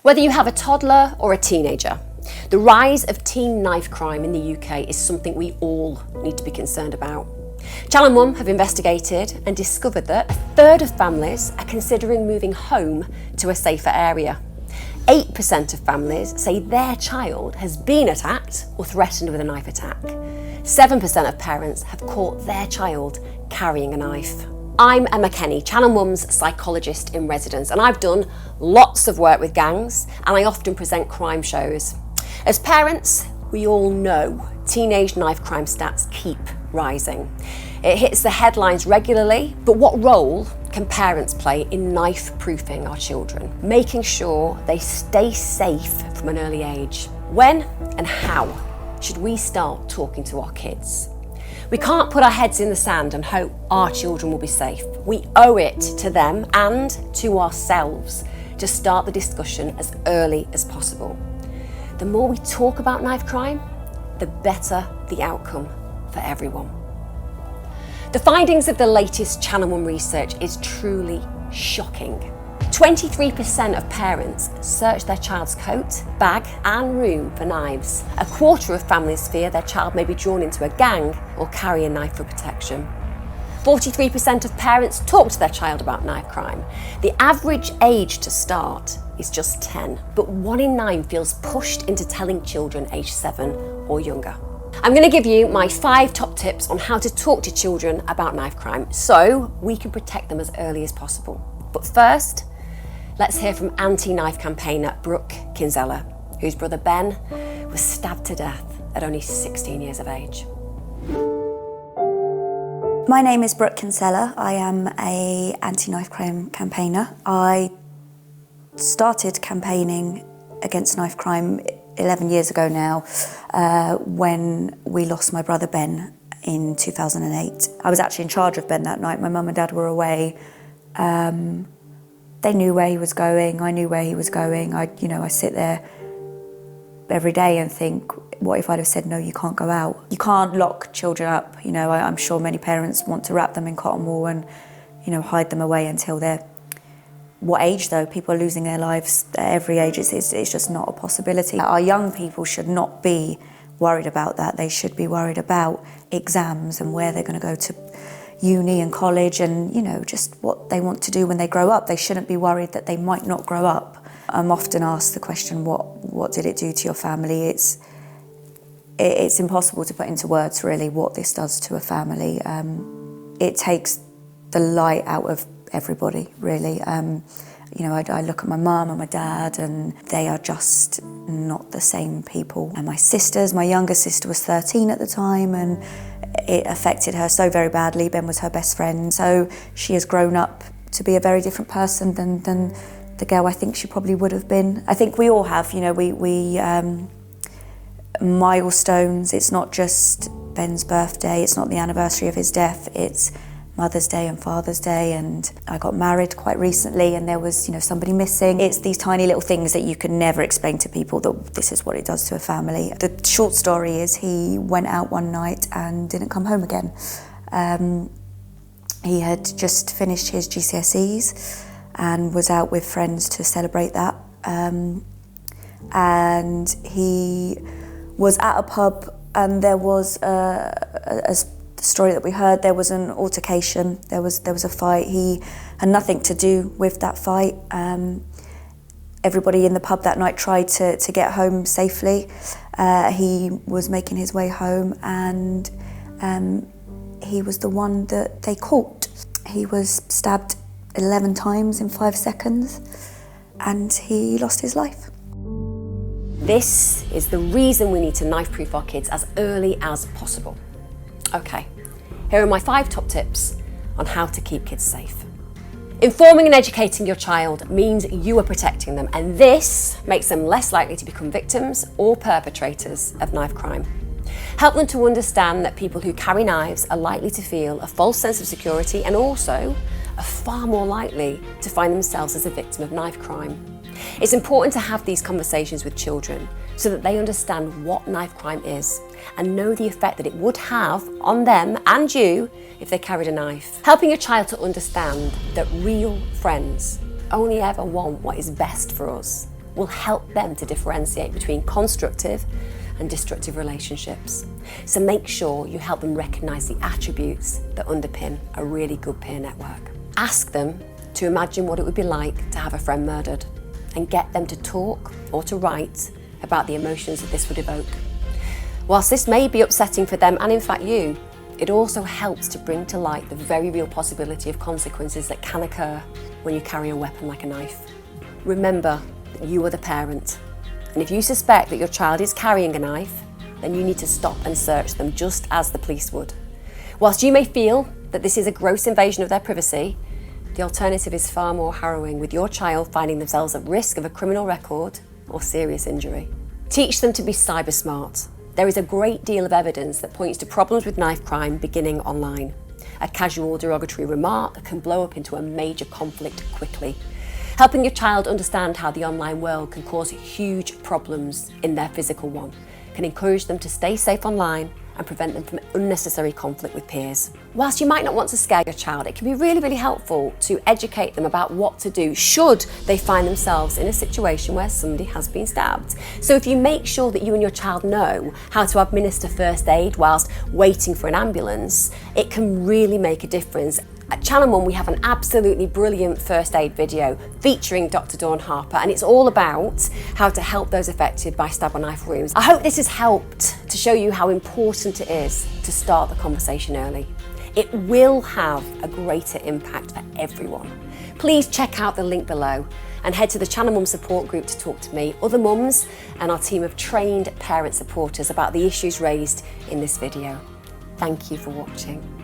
Whether you have a toddler or a teenager, the rise of teen knife crime in the UK is something we all need to be concerned about. Channel Mum have investigated and discovered that a third of families are considering moving home to a safer area. 8% of families say their child has been attacked or threatened with a knife attack. 7% of parents have caught their child carrying a knife. I'm Emma Kenny, Channel Mum's psychologist in residence, and I've done lots of work with gangs, and I often present crime shows. As parents, we all know teenage knife crime stats keep rising. It hits the headlines regularly, but what role can parents play in knife-proofing our children, making sure they stay safe from an early age? When and how should we start talking to our kids? We can't put our heads in the sand and hope our children will be safe. We owe it to them and to ourselves to start the discussion as early as possible. The more we talk about knife crime, the better the outcome for everyone. The findings of the latest Channel Mum research is truly shocking. 23% of parents search their child's coat, bag and room for knives. A quarter of families fear their child may be drawn into a gang or carry a knife for protection. 43% of parents talk to their child about knife crime. The average age to start is just 10, but 1 in 9 feels pushed into telling children aged 7 or younger. I'm going to give you my 5 top tips on how to talk to children about knife crime so we can protect them as early as possible. But first, let's hear from anti-knife campaigner Brooke Kinsella, whose brother Ben was stabbed to death at only 16 years of age. My name is Brooke Kinsella. I am an anti-knife crime campaigner. I started campaigning against knife crime 11 years ago now, when we lost my brother Ben in 2008. I was actually in charge of Ben that night. My mum and dad were away. They knew where he was going, I knew where he was going. I sit there every day and think, what if I'd have said, no, you can't go out? You can't lock children up. I'm sure many parents want to wrap them in cotton wool and, hide them away until they're, what age though? People are losing their lives at every age. It's just not a possibility. Our young people should not be worried about that. They should be worried about exams and where they're going to go to uni and college and, just what they want to do when they grow up. They shouldn't be worried that they might not grow up. I'm often asked the question, what did it do to your family? It's impossible to put into words really what this does to a family. It takes the light out of everybody really. I look at my mum and my dad and they are just not the same people. And my younger sister was 13 at the time and it affected her so very badly. Ben was her best friend. So she has grown up to be a very different person than the girl I think she probably would have been. I think we all have, we milestones. It's not just Ben's birthday, it's not the anniversary of his death, it's Mother's Day and Father's Day, and I got married quite recently and there was, somebody missing. It's these tiny little things that you can never explain to people that this is what it does to a family. The short story is he went out one night and didn't come home again. He had just finished his GCSEs and was out with friends to celebrate that. And he was at a pub and there was a story that we heard, there was an altercation, there was a fight. He had nothing to do with that fight. Everybody in the pub that night tried to get home safely. He was making his way home and he was the one that they caught. He was stabbed 11 times in 5 seconds and he lost his life. This is the reason we need to knife-proof our kids as early as possible. Okay, here are my 5 top tips on how to keep kids safe. Informing and educating your child means you are protecting them, and this makes them less likely to become victims or perpetrators of knife crime. Help them to understand that people who carry knives are likely to feel a false sense of security and also are far more likely to find themselves as a victim of knife crime. It's important to have these conversations with children so that they understand what knife crime is and know the effect that it would have on them and you if they carried a knife. Helping your child to understand that real friends only ever want what is best for us will help them to differentiate between constructive and destructive relationships. So make sure you help them recognise the attributes that underpin a really good peer network. Ask them to imagine what it would be like to have a friend murdered, and get them to talk or to write about the emotions that this would evoke. Whilst this may be upsetting for them and in fact you, it also helps to bring to light the very real possibility of consequences that can occur when you carry a weapon like a knife. Remember that you are the parent, and if you suspect that your child is carrying a knife, then you need to stop and search them just as the police would. Whilst you may feel that this is a gross invasion of their privacy, the alternative is far more harrowing, with your child finding themselves at risk of a criminal record or serious injury. Teach them to be cyber smart. There is a great deal of evidence that points to problems with knife crime beginning online. A casual derogatory remark can blow up into a major conflict quickly. Helping your child understand how the online world can cause huge problems in their physical one can encourage them to stay safe online and prevent them from unnecessary conflict with peers. Whilst you might not want to scare your child, it can be really, really helpful to educate them about what to do should they find themselves in a situation where somebody has been stabbed. So if you make sure that you and your child know how to administer first aid whilst waiting for an ambulance, it can really make a difference. At Channel Mum, we have an absolutely brilliant first aid video featuring Dr. Dawn Harper, and it's all about how to help those affected by stab or knife wounds. I hope this has helped to show you how important it is to start the conversation early. It will have a greater impact for everyone. Please check out the link below and head to the Channel Mum support group to talk to me, other mums, and our team of trained parent supporters about the issues raised in this video. Thank you for watching.